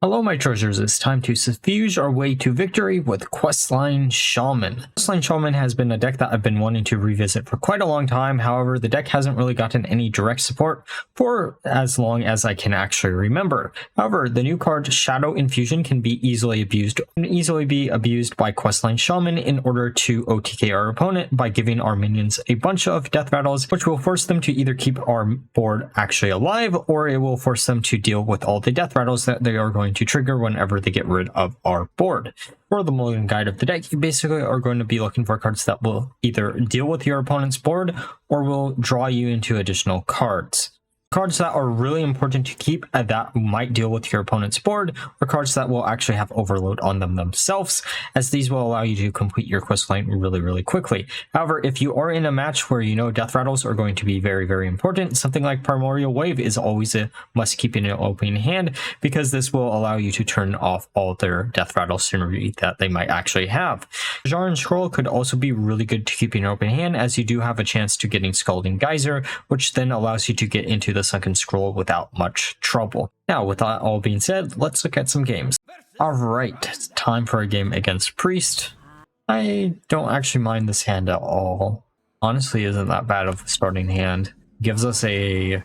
Hello my treasures, it's time to suffuse our way to victory with Questline Shaman. Questline Shaman has been a deck that I've been wanting to revisit for quite a long time. However, the deck hasn't really gotten any direct support for as long as I can actually remember. However, the new card Shadow Suffusion can be easily abused by Questline Shaman in order to OTK our opponent by giving our minions a bunch of death rattles, which will force them to either keep our board actually alive, or it will force them to deal with all the death rattles that they are going to trigger whenever they get rid of our board. For the Mulligan guide of the deck, you basically are going to be looking for cards that will either deal with your opponent's board or will draw you into additional cards. Cards that are really important to keep that might deal with your opponent's board, or cards that will actually have overload on them themselves, as these will allow you to complete your quest line really quickly. However, if you are in a match where you know death rattles are going to be very important, something like Primordial Wave is always a must keep in an open hand, because this will allow you to turn off all their death rattle synergy that they might actually have. Jarn Scroll could also be really good to keep in an open hand, as you do have a chance to getting Scalding Geyser, which then allows you to get into the Sunken Scroll without much trouble. Now, with that all being said, let's look at some games. Alright, it's time for a game against Priest. I don't actually mind this hand at all. Honestly, isn't that bad of a starting hand. Gives us a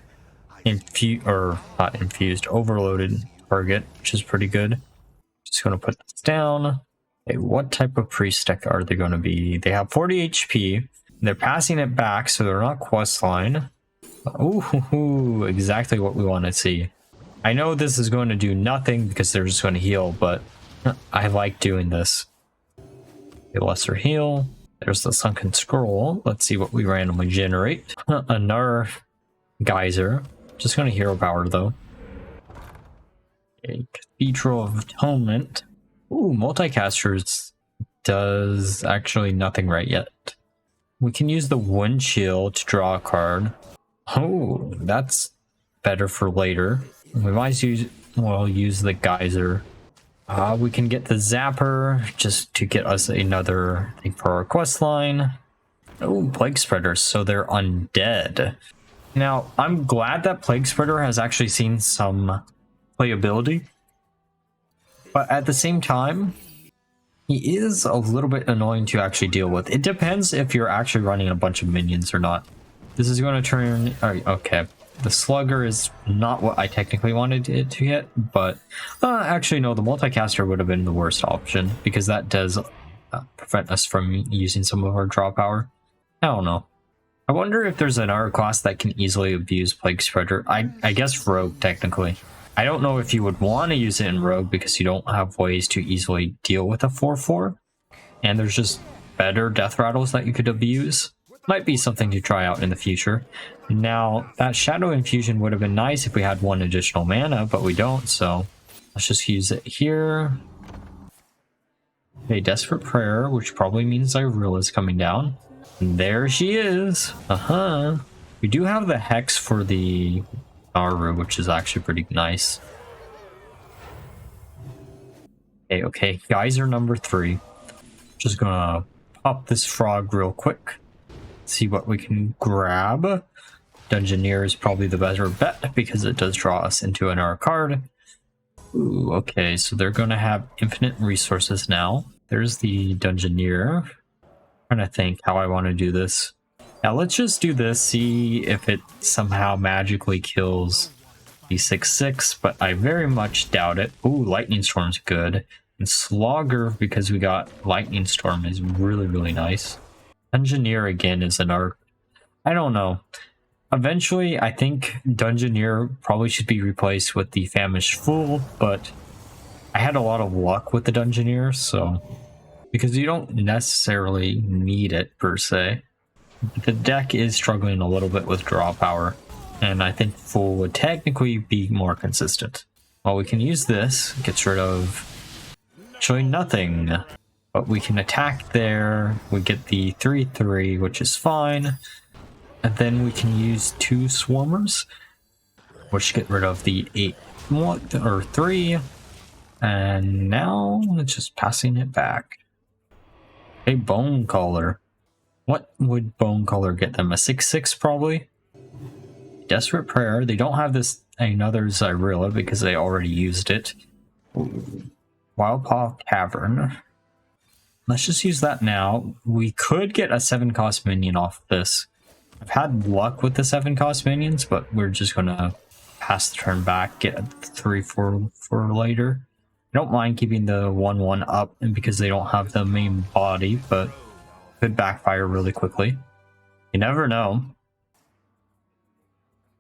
overloaded target, which is pretty good. Just gonna put this down. Okay, what type of Priest deck are they gonna be? They have 40 HP. They're passing it back, so they're not Questline. Ooh, exactly what we want to see. I know this is going to do nothing because they're just going to heal, but I like doing this. A lesser heal. There's the Sunken Scroll. Let's see what we randomly generate. Another Geyser. Just going to hero power though. A Cathedral of Atonement. Ooh, Multicasters does actually nothing right yet. We can use the Wind Chill to draw a card. Oh, that's better for later. We might use the Geyser. We can get the Zapper just to get us another thing for our quest line. Oh, Plague Spreader, so they're undead. Now, I'm glad that Plague Spreader has actually seen some playability, but at the same time, he is a little bit annoying to actually deal with. It depends if you're actually running a bunch of minions or not. This is going to turn... okay, the Slugger is not what I technically wanted it to hit, but actually no, the Multicaster would have been the worst option, because that does prevent us from using some of our draw power. I don't know. I wonder if there's another class that can easily abuse Plague Spreader. I guess Rogue, technically. I don't know if you would want to use it in Rogue, because you don't have ways to easily deal with a 4/4, and there's just better death rattles that you could abuse. Might be something to try out in the future. Now, that Shadow Infusion would have been nice if we had one additional mana, but we don't, so let's just use it here. Okay, Desperate Prayer, which probably means Iril is coming down. And there she is! We do have the Hex for the Naru, which is actually pretty nice. Okay, Geyser number 3. Just gonna pop this frog real quick. See what we can grab. Dungeoneer is probably the better bet because it does draw us into another card. Ooh, okay, so they're going to have infinite resources now. There's the Dungeoneer. I'm trying to think how I want to do this. Now let's just do this, see if it somehow magically kills the 6/6, but I very much doubt it. Ooh, Lightning Storm's good. And Slogger, because we got Lightning Storm, is really nice. Dungeoneer again is another... I don't know. Eventually, I think Dungeoneer probably should be replaced with the Famished Fool, but I had a lot of luck with the Dungeoneer, so... because you don't necessarily need it, per se. The deck is struggling a little bit with draw power, and I think Fool would technically be more consistent. Well, we can use this, gets rid of... showing nothing. But we can attack there, we get the 3/3, which is fine. And then we can use 2 Swarmers, which get rid of the 3. And now it's just passing it back. A Bone Caller. What would Bone Caller get them? A 6/6 probably? Desperate Prayer. They don't have this another Zyrilla because they already used it. Ooh. Wildpaw Cavern. Let's just use that now. We could get a 7-cost minion off this. I've had luck with the 7-cost minions, but we're just gonna pass the turn back, get a 3-4 for later. I don't mind keeping the 1-1 up because they don't have the main body, but could backfire really quickly. You never know.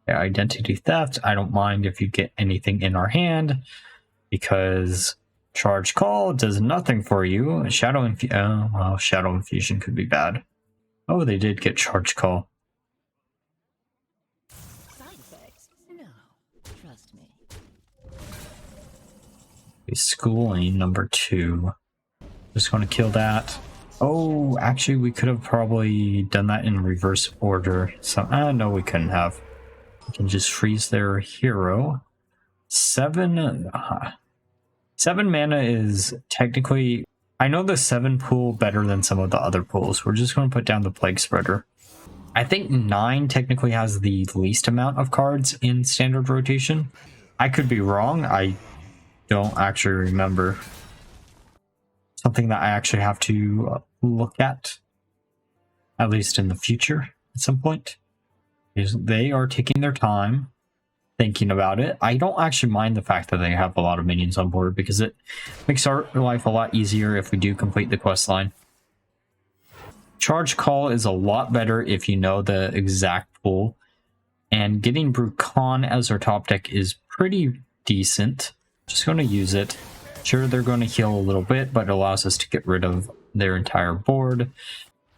Yeah, identity theft. I don't mind if you get anything in our hand because charge call does nothing for you. Shadow Infusion could be bad. Oh, they did get charge call. Side effects? No, trust me. Schooling number 2. Just going to kill that. Oh, actually, we could have probably done that in reverse order. So, no, we couldn't have. We can just freeze their hero. 7 mana is technically... I know the 7 pool better than some of the other pools. We're just going to put down the Plague Spreader. I think 9 technically has the least amount of cards in standard rotation. I could be wrong. I don't actually remember. Something that I actually have to look at least in the future at some point. Is they are taking their time thinking about it. I don't actually mind the fact that they have a lot of minions on board because it makes our life a lot easier if we do complete the quest line. Charge call is a lot better if you know the exact pool, and getting Bru'kan as our top deck is pretty decent. Just going to use it. Sure, they're going to heal a little bit, but it allows us to get rid of their entire board.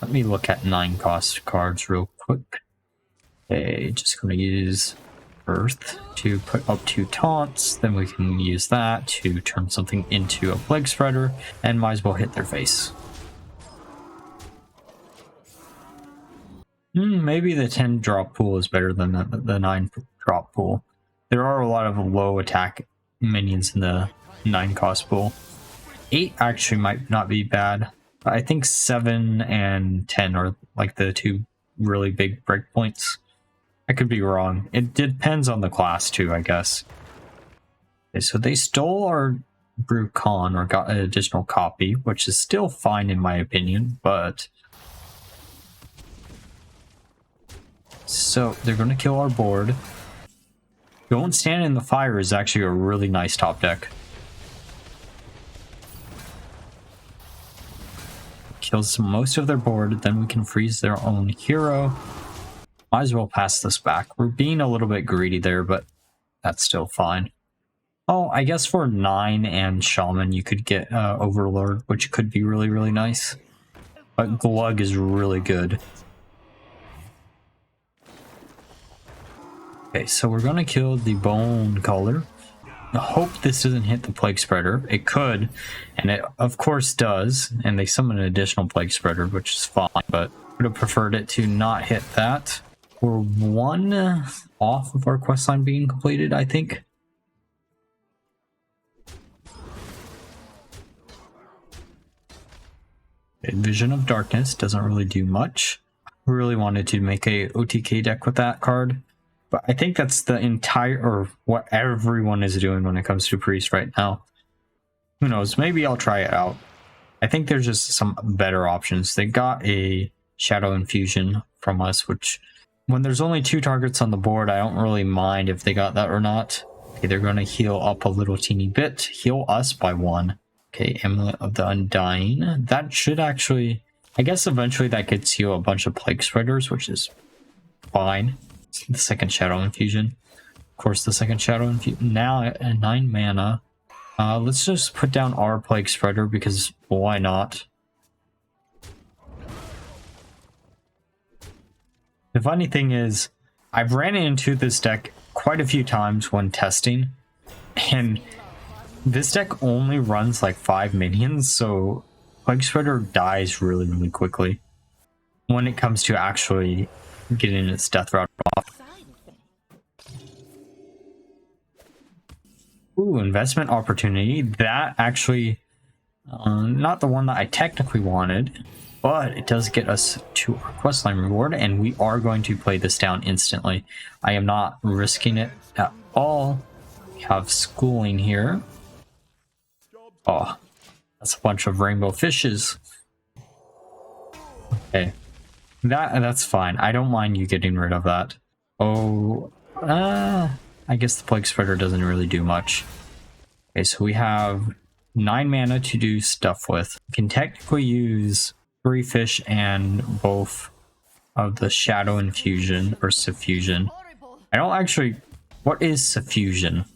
Let me look at 9-cost cards real quick. Okay, just going to use Earth to put up 2 taunts. Then we can use that to turn something into a Plague Spreader, and might as well hit their face. Maybe the 10-drop pool is better than the 9-drop pool. There are a lot of low attack minions in the 9-cost pool. 8 actually might not be bad. I think 7 and 10 are like the 2 really big breakpoints. I could be wrong. It depends on the class too, I guess. Okay, so they stole our Bru'kan or got an additional copy, which is still fine in my opinion, but... So they're going to kill our board. Don't Stand in the Fire is actually a really nice top deck. Kills most of their board, then we can freeze their own hero. Might as well pass this back. We're being a little bit greedy there, but that's still fine. Oh, I guess for 9 and Shaman, you could get Overlord, which could be really, really nice. But Glug is really good. Okay, so we're going to kill the Bone Color. I hope this doesn't hit the Plague Spreader. It could, and it of course does. And they summon an additional Plague Spreader, which is fine, but I would have preferred it to not hit that. We're 1 off of our questline being completed, I think. Vision of Darkness doesn't really do much. I really wanted to make a OTK deck with that card, but I think that's the entire, or what everyone is doing when it comes to Priest right now. Who knows? Maybe I'll try it out. I think there's just some better options. They got a Shadow Infusion from us, which when there's only 2 targets on the board, I don't really mind if they got that or not. Okay, they're going to heal up a little teeny bit. Heal us by 1. Okay, Amulet of the Undying. That should actually... I guess eventually that gets you a bunch of Plague Spreaders, which is fine. It's the second Shadow Infusion. Of course, the second Shadow Infusion. Now at 9 mana. Let's just put down our Plague Spreader, because why not? The funny thing is, I've ran into this deck quite a few times when testing, and this deck only runs like 5 minions, so Plague Spreader dies really, really quickly when it comes to actually getting its deathrattle off. Ooh, investment opportunity. That actually, not the one that I technically wanted, but it does get us to our questline reward, and we are going to play this down instantly. I am not risking it at all. We have schooling here. Oh, that's a bunch of rainbow fishes. Okay. That's fine. I don't mind you getting rid of that. Oh, I guess the Plague Spreader doesn't really do much. Okay, so we have 9 mana to do stuff with. We can technically use 3 fish and both of the Shadow Infusion or Suffusion. I don't actually... What is Suffusion?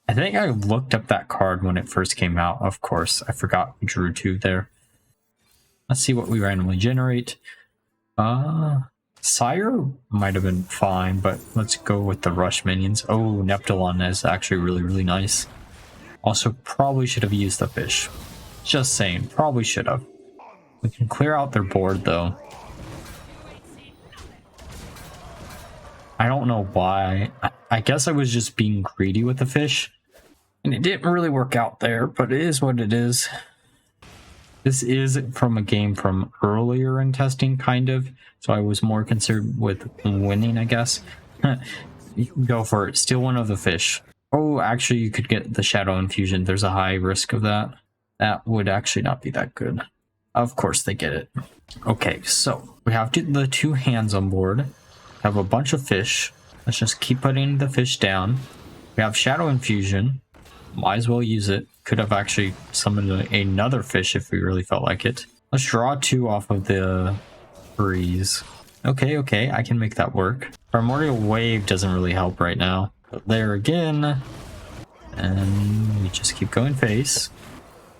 I think I looked up that card when it first came out. Of course, I forgot we drew 2 there. Let's see what we randomly generate. Sire might have been fine, but let's go with the Rush minions. Oh, Neptulon is actually really, really nice. Also, probably should have used the fish. Just saying, probably should have. We can clear out their board, though. I don't know why. I guess I was just being greedy with the fish. And it didn't really work out there, but it is what it is. This is from a game from earlier in testing, kind of. So I was more concerned with winning, I guess. You can go for it. Steal one of the fish. Oh, actually, you could get the Shadow Infusion. There's a high risk of that. That would actually not be that good. Of course they get it. Okay, so we have the 2 hands on board. Have a bunch of fish. Let's just keep putting the fish down. We have Shadow Infusion. Might as well use it. Could have actually summoned another fish if we really felt like it. Let's draw 2 off of the breeze. Okay, I can make that work. Primordial Wave doesn't really help right now. But there again. And we just keep going face.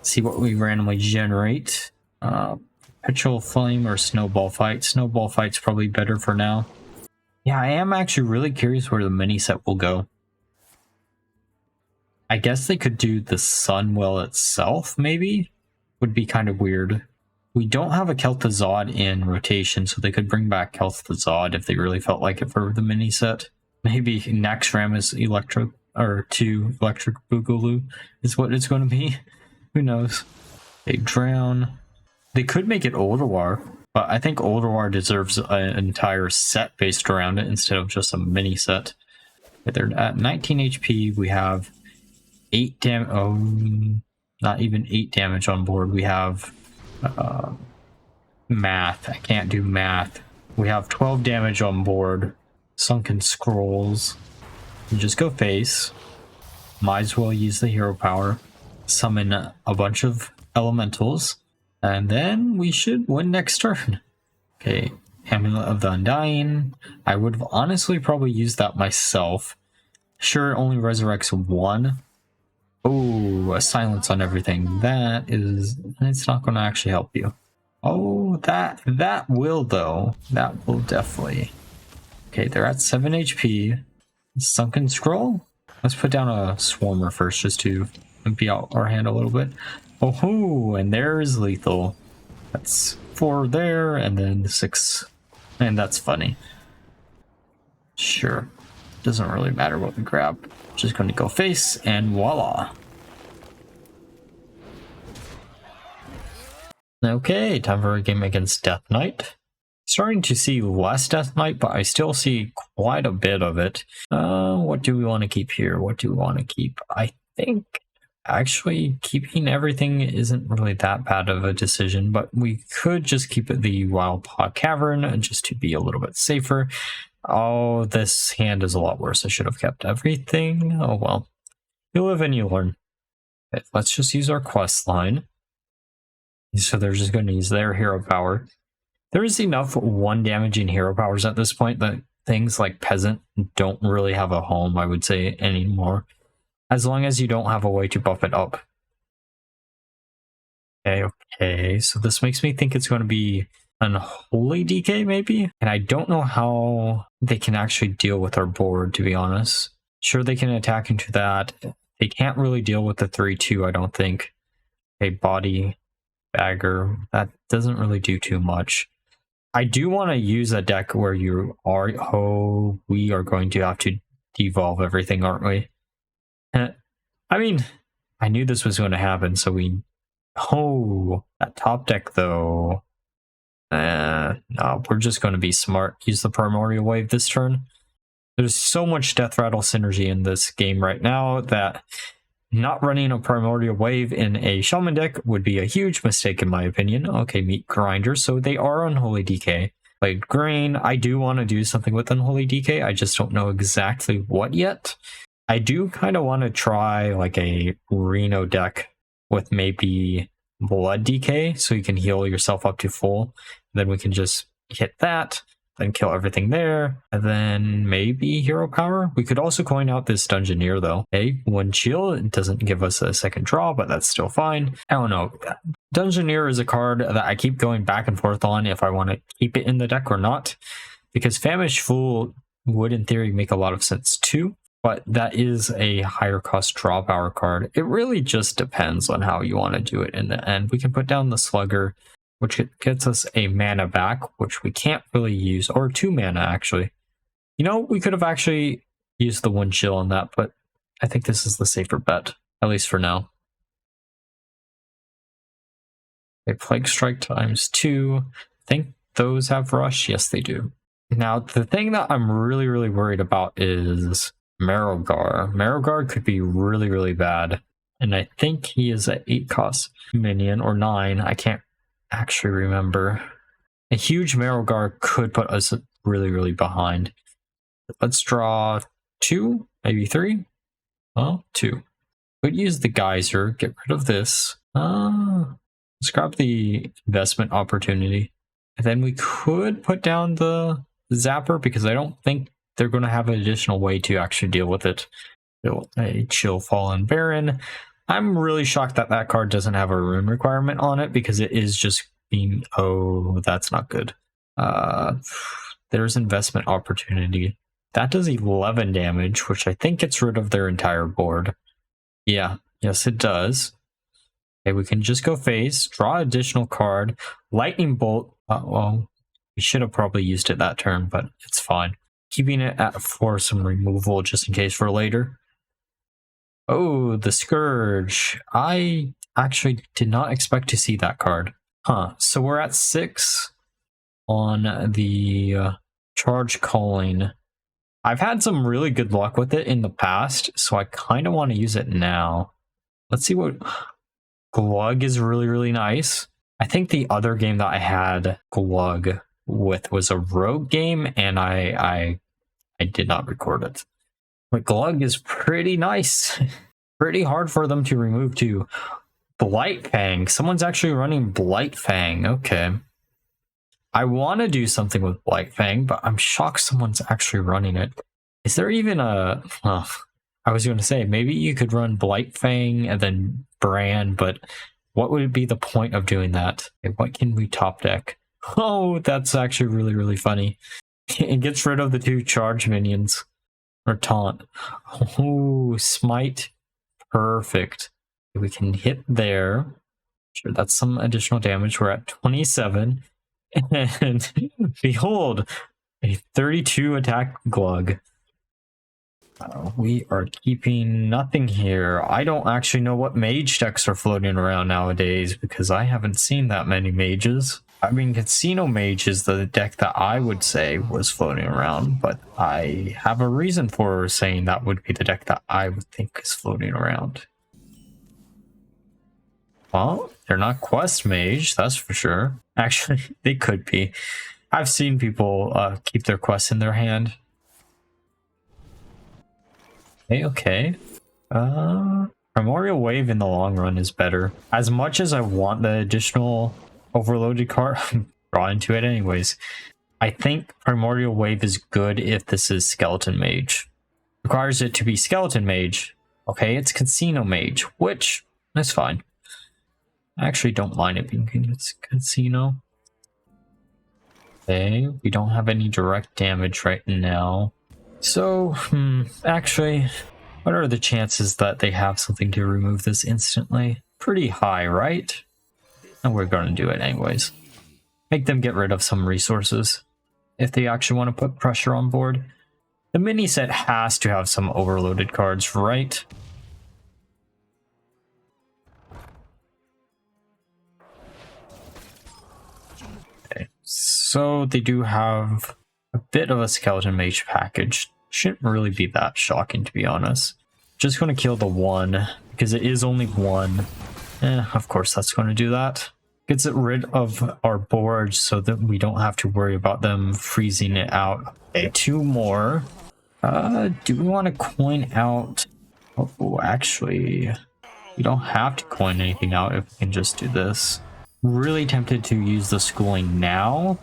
See what we randomly generate. Perpetual Flame or Snowball Fight. Snowball Fight's probably better for now. Yeah, I am actually really curious where the mini set will go. I guess they could do the Sunwell itself, maybe? Would be kind of weird. We don't have a Kel'Thuzad in rotation, so they could bring back Kel'Thuzad if they really felt like it for the mini set. Maybe Naxxramas is Electric, or 2 Electric Boogaloo is what it's going to be. Who knows? They drown. They could make it Ulduar, but I think Ulduar deserves an entire set based around it instead of just a mini set. They're at 19 HP. We have 8 damage. Oh, not even 8 damage on board. We have math. I can't do math. We have 12 damage on board. Sunken Scrolls. You just go face. Might as well use the hero power. Summon a bunch of elementals. And then we should win next turn. Okay, Amulet of the Undying. I would have honestly probably used that myself. Sure, it only resurrects 1. Oh, a silence on everything. That is... It's not going to actually help you. Oh, that will, though. That will definitely... Okay, they're at 7 HP. Sunken Scroll? Let's put down a Swarmer first, just to empty out our hand a little bit. Oh, and there's lethal. That's 4 there, and then 6. And that's funny. Sure. Doesn't really matter what we grab. Just going to go face, and voila. Okay, time for a game against Death Knight. Starting to see less Death Knight, but I still see quite a bit of it. What do we want to keep here? What do we want to keep? I think actually keeping everything isn't really that bad of a decision, but we could just keep it the Wild Paw Cavern just to be a little bit safer. Oh, this hand is a lot worse. I should have kept everything. Oh well. You live and you learn. Okay, let's just use our quest line. So they're just going to use their hero power. There is enough 1 damaging hero powers at this point that things like Peasant don't really have a home, I would say, anymore. As long as you don't have a way to buff it up. Okay, so this makes me think it's going to be Unholy DK, maybe? And I don't know how they can actually deal with our board, to be honest. Sure, they can attack into that. They can't really deal with the 3-2, I don't think. Okay, Body, Bagger, that doesn't really do too much. I do want to use a deck where you are... Oh, we are going to have to devolve everything, aren't we? I mean, I knew this was going to happen, so we... Oh, that top deck, though. No, we're just going to be smart. Use the Primordial Wave this turn. There's so much deathrattle synergy in this game right now that not running a Primordial Wave in a Shaman deck would be a huge mistake in my opinion. Okay, Meat Grinder, so they are Unholy DK. Played Grain, I do want to do something with Unholy DK, I just don't know exactly what yet. I do kind of want to try like a Reno deck with maybe Blood DK, so you can heal yourself up to full. Then we can just hit that, then kill everything there, and then maybe Hero Power. We could also coin out this Dungeoneer though. Okay, one chill, it doesn't give us a second draw, but that's still fine. I don't know. Dungeoneer is a card that I keep going back and forth on if I want to keep it in the deck or not, because Famished Fool would in theory make a lot of sense too, but that is a higher cost draw power card. It really just depends on how you want to do it in the end. We can put down the Slugger, which gets us a mana back, which we can't really use, or 2 mana actually. You know, we could have actually used the 1 chill on that, but I think this is the safer bet, at least for now. A Plague Strike times 2. I think those have Rush. Yes, they do. Now, the thing that I'm really worried about is Marrowgar. Marrowgar could be really bad. And I think he is an 8 cost minion, or 9. I can't actually remember. A huge Marrowgar could put us really behind. Let's draw 2, maybe 3. Oh, 2. Could use the Geyser, get rid of this. Let's grab the investment opportunity. And then we could put down the Zapper, because I don't think they're going to have an additional way to actually deal with it. A Chill Fallen Baron. I'm really shocked that that card doesn't have a rune requirement on it, because it is just being... Oh, that's not good. There's investment opportunity. That does 11 damage, which I think gets rid of their entire board. Yeah, yes it does. Okay, we can just go face, draw additional card, Lightning Bolt. Well, we should have probably used it that turn, but it's fine. Keeping it at for some removal just in case for later. Oh, the Scourge. I actually did not expect to see that card. Huh, so we're at 6 on the Charge Calling. I've had some really good luck with it in the past, so I kind of want to use it now. Let's see what... Glug is really nice. I think the other game that I had Glug with was a rogue game, and I did not record it. But Glug is pretty nice. Pretty hard for them to remove too. Blightfang. Someone's actually running Blightfang. Okay. I want to do something with Blightfang, but I'm shocked someone's actually running it. Is there even a... I was going to say, maybe you could run Blightfang and then Bran, but what would be the point of doing that? Okay, what can we top deck? Oh, that's actually really funny. It gets rid of the 2 charge minions. Or taunt. Oh, smite. Perfect. We can hit there. Sure, that's some additional damage. We're at 27. And behold, a 32 attack Glug. We are keeping nothing here. I don't actually know what mage decks are floating around nowadays, because I haven't seen that many mages. I mean, Casino Mage is the deck that I would say was floating around, but I have a reason for saying that would be the deck that I would think is floating around. Well, they're not Quest Mage, that's for sure. Actually, they could be. I've seen people keep their quests in their hand. Okay. Primordial Wave in the long run is better. As much as I want the additional overloaded card, I'm drawn into it anyways. I think Primordial Wave is good if this is Skeleton Mage. Requires it to be Skeleton Mage. Okay, it's Casino Mage, which is fine. I actually don't mind it being Casino. Okay, we don't have any direct damage right now. So, actually, what are the chances that they have something to remove this instantly? Pretty high, right? And we're going to do it anyways. Make them get rid of some resources if they actually want to put pressure on board. The mini set has to have some overloaded cards, right? Okay, so they do have a bit of a Skeleton Mage package. Shouldn't really be that shocking, to be honest. Just going to kill the 1 because it is only one. Of course that's going to do that. Gets it rid of our board so that we don't have to worry about them freezing it out. Okay, 2 more. Do we want to coin out? Oh, actually, we don't have to coin anything out if we can just do this. Really tempted to use the schooling now,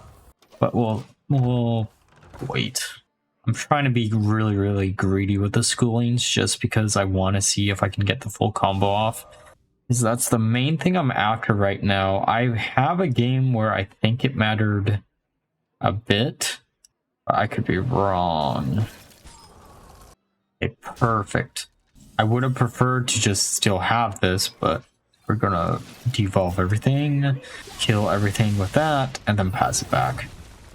but we'll wait. I'm trying to be really greedy with the schoolings just because I want to see if I can get the full combo off. Because that's the main thing I'm after right now. I have a game where I think it mattered a bit. I could be wrong. Okay, perfect. I would have preferred to just still have this, but we're gonna devolve everything, kill everything with that, and then pass it back.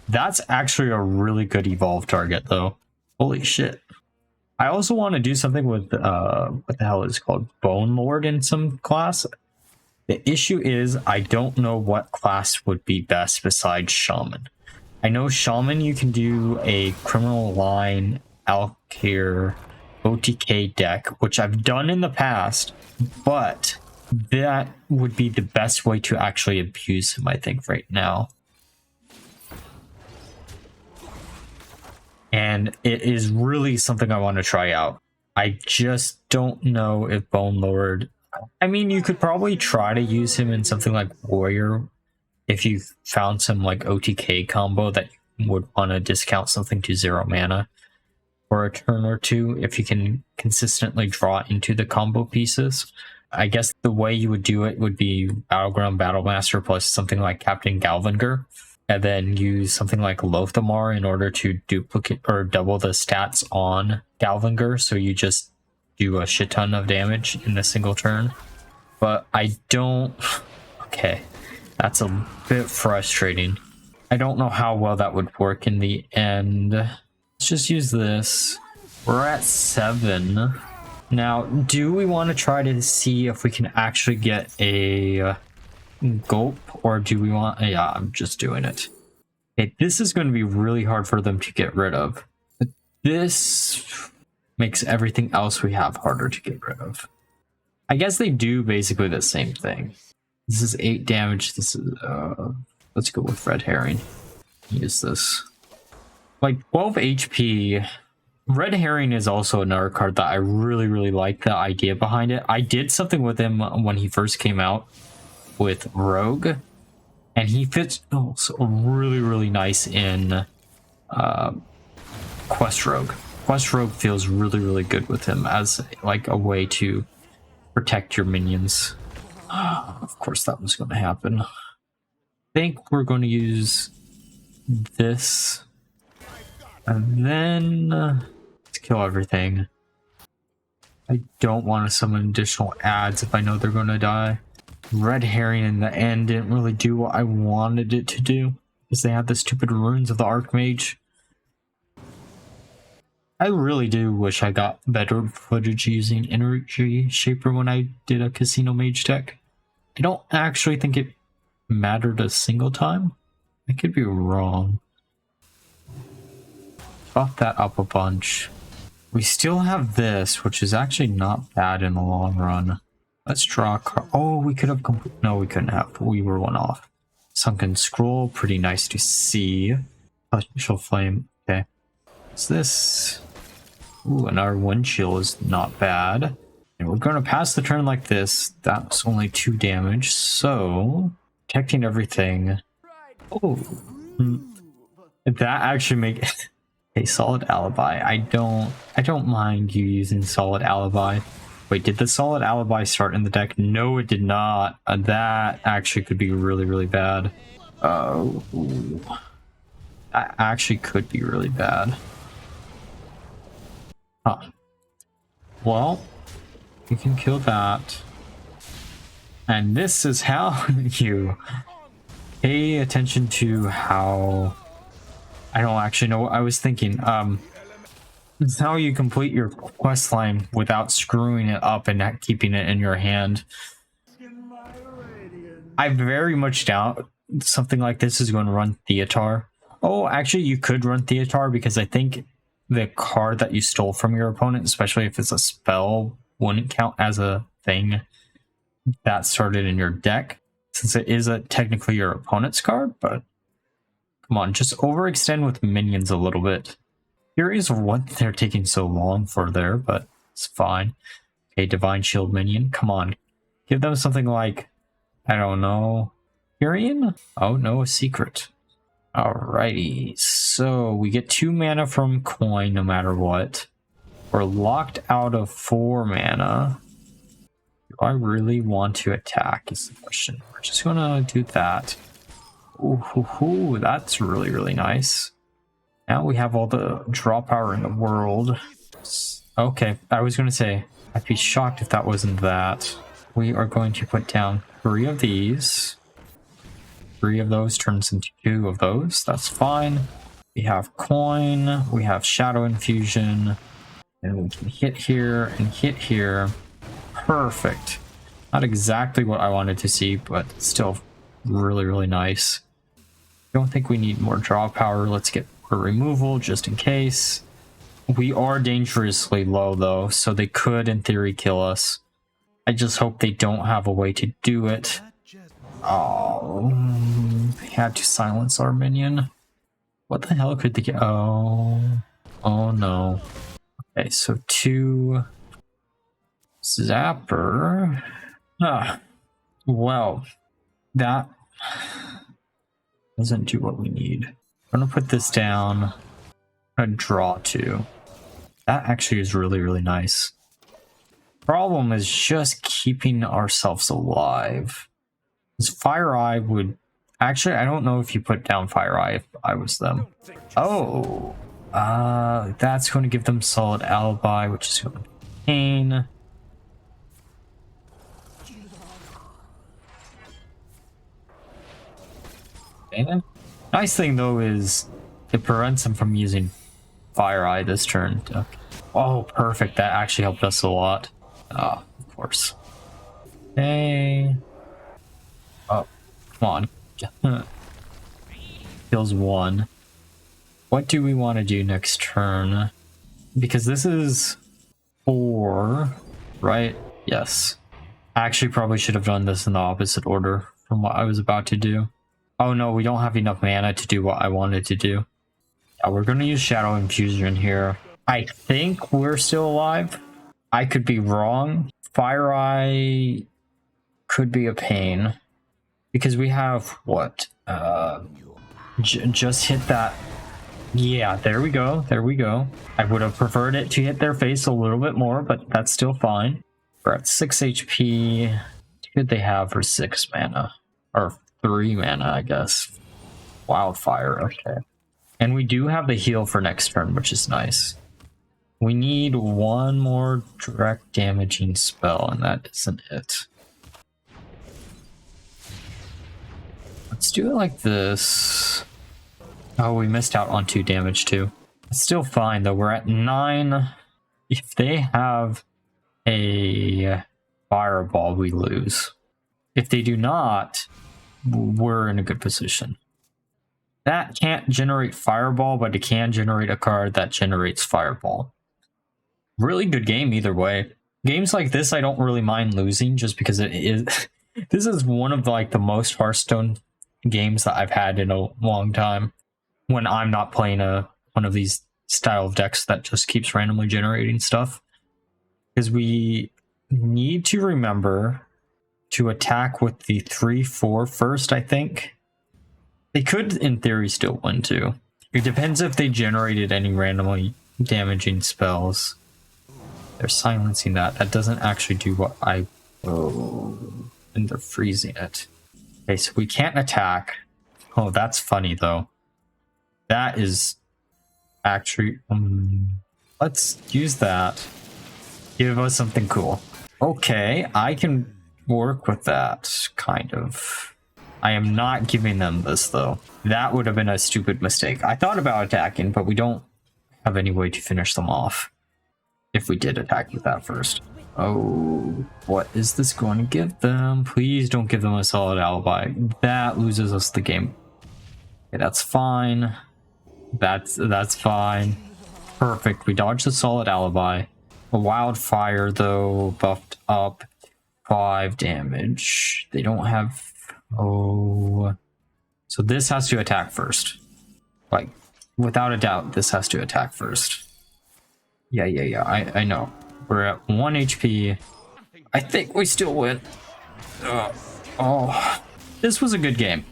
That's actually a really good evolve target, though. Holy shit. I also want to do something with, what the hell is it called? Bone Lord in some class. The issue is, I don't know what class would be best besides Shaman. I know Shaman, you can do a Criminal Line, Alkir, OTK deck, which I've done in the past, but that would be the best way to actually abuse him, I think, right now. And it is really something I want to try out. I just don't know if Bone Lord... I mean, you could probably try to use him in something like Warrior if you found some like OTK combo that would want to discount something to 0 mana for a turn or two if you can consistently draw into the combo pieces. I guess the way you would do it would be Battleground Battlemaster plus something like Captain Galvanger, and then use something like Lothamar in order to duplicate or double the stats on Galvanger, so you just do a shit ton of damage in a single turn. But I don't... Okay, that's a bit frustrating. I don't know how well that would work in the end. Let's just use this. We're at 7. Now, do we want to try to see if we can actually get a gulp, or do we want... Yeah, I'm just doing it. Okay, this is going to be really hard for them to get rid of. But this makes everything else we have harder to get rid of. I guess they do basically the same thing. This is 8 damage. This is... let's go with Red Herring. Use this. Like 12 HP... Red Herring is also another card that I really like the idea behind it. I did something with him when he first came out with Rogue, and he fits also really nice in Quest Rogue. Quest Rogue feels really good with him as like a way to protect your minions. Of course that was going to happen. I think we're going to use this, and then let's kill everything. I don't want to summon additional adds if I know they're going to die. Red Herring in the end didn't really do what I wanted it to do, because they had the stupid runes of the Archmage. I really do wish I got better footage using Energy Shaper when I did a Casino Mage deck. I don't actually think it mattered a single time. I could be wrong. Buff that up a bunch. We still have this, which is actually not bad in the long run. Let's draw a card. Oh, we could have... No, we couldn't have. We were one off. Sunken Scroll, pretty nice to see. Celestial Flame, okay. What's this? Ooh, and our Wind Chill is not bad. And we're going to pass the turn like this. That's only 2 damage, so... Protecting everything. Oh. That actually makes... a Solid Alibi. I don't mind you using Solid Alibi. Wait, did the Solid Alibi start in the deck? No, it did not. That actually could be really bad. Oh, that actually could be really bad. Huh. Well, you can kill that. And this is how you pay attention to how... I don't actually know what I was thinking. It's how you complete your quest line without screwing it up and not keeping it in your hand. I very much doubt something like this is going to run Theatar. Oh, actually, you could run Theatar because I think the card that you stole from your opponent, especially if it's a spell, wouldn't count as a thing that started in your deck, since it is technically your opponent's card, but come on, just overextend with minions a little bit. Curious what they're taking so long for there, but it's fine. Okay, Divine Shield minion, come on. Give them something like, I don't know, Tyrion? Oh no, a secret. Alrighty, so we get 2 mana from coin no matter what. We're locked out of 4 mana. Do I really want to attack is the question. We're just gonna do that. Ooh, that's really, really nice. Now we have all the draw power in the world. Okay, I was gonna say, I'd be shocked if that wasn't that. We are going to put down 3 of these. 3 of those turns into 2 of those. That's fine. We have coin. We have Shadow Infusion. And we can hit here and hit here. Perfect. Not exactly what I wanted to see, but still really, really nice. Don't think we need more draw power. Let's get a removal just in case. We are dangerously low though, so they could in theory kill us. I just hope they don't have a way to do it. Oh, they had to silence our minion. What the hell could they get? Oh no. Okay, so 2 Zapper. Well, that doesn't do what we need. I'm gonna put this down. I'm gonna draw 2. That actually is really, really nice. Problem is just keeping ourselves alive. This Fire Eye would... Actually, I don't know if you put down Fire Eye if I was them. Oh! That's going to give them solid alibi, which is going to be pain. Okay. Nice thing though is it prevents them from using Fire Eye this turn. Okay. Oh, perfect. That actually helped us a lot. Of course. Okay. Oh, come on. Kills 1. What do we want to do next turn? Because this is 4, right? Yes. I actually probably should have done this in the opposite order from what I was about to do. Oh no, we don't have enough mana to do what I wanted to do. Yeah, we're going to use Shadow Infusion here. I think we're still alive. I could be wrong. Fire Eye could be a pain. Because we have, what? Just hit that. Yeah, there we go. There we go. I would have preferred it to hit their face a little bit more, but that's still fine. We're at 6 HP. What could they have for 6 mana? Or 3 mana, I guess. Wildfire, okay. And we do have the heal for next turn, which is nice. We need 1 more direct damaging spell, and that isn't it. Let's do it like this. Oh, we missed out on 2 damage too. It's still fine though. We're at 9. If they have a fireball, we lose. If they do not, we're in a good position. That can't generate fireball, but it can generate a card that generates fireball. Really good game either way. Games like this I don't really mind losing just because it is this is one of like the most Hearthstone games that I've had in a long time when I'm not playing one of these style of decks that just keeps randomly generating stuff. Because we need to remember to attack with the 3/4 first, I think. They could, in theory, still win too. It depends if they generated any randomly damaging spells. They're silencing that. That doesn't actually do what I... Oh, and they're freezing it. Okay, so we can't attack. Oh, that's funny though. That is actually... let's use that. Give us something cool. Okay, I can work with that, kind of. I am not giving them this though. That would have been a stupid mistake. I thought about attacking, but we don't have any way to finish them off. If we did attack with that first. Oh, what is this going to give them? Please don't give them a solid alibi. That loses us the game. Okay, that's fine. That's fine. Perfect. We dodged the solid alibi. A wildfire though buffed up 5 damage. They don't have... Oh... So this has to attack first. Like, without a doubt, this has to attack first. Yeah, I know. We're at 1 HP. I think we still win. Oh, this was a good game.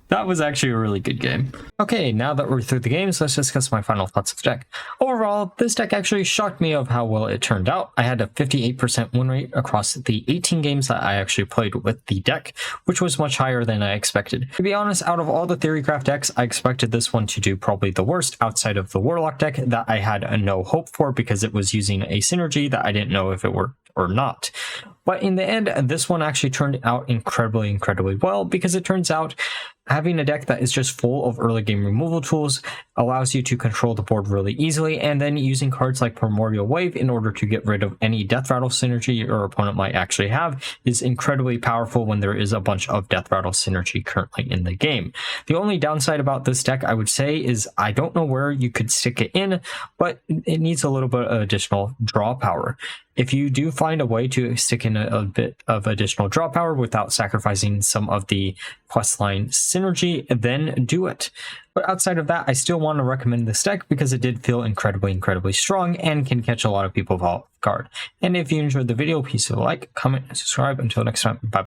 That was actually a really good game. Okay, now that we're through the games, let's discuss my final thoughts of the deck. Overall, this deck actually shocked me of how well it turned out. I had a 58% win rate across the 18 games that I actually played with the deck, which was much higher than I expected. To be honest, out of all the Theorycraft decks, I expected this one to do probably the worst outside of the Warlock deck that I had no hope for because it was using a synergy that I didn't know if it worked or not. But in the end, this one actually turned out incredibly well because it turns out having a deck that is just full of early game removal tools allows you to control the board really easily, and then using cards like Primordial Wave in order to get rid of any deathrattle synergy your opponent might actually have is incredibly powerful when there is a bunch of deathrattle synergy currently in the game. The only downside about this deck, I would say, is I don't know where you could stick it in, but it needs a little bit of additional draw power. If you do find a way to stick in a bit of additional draw power without sacrificing some of the Questline synergy, then do it. But outside of that, I still want to recommend this deck because it did feel incredibly strong and can catch a lot of people off guard. And if you enjoyed the video, please leave a like, comment, and subscribe. Until next time, bye.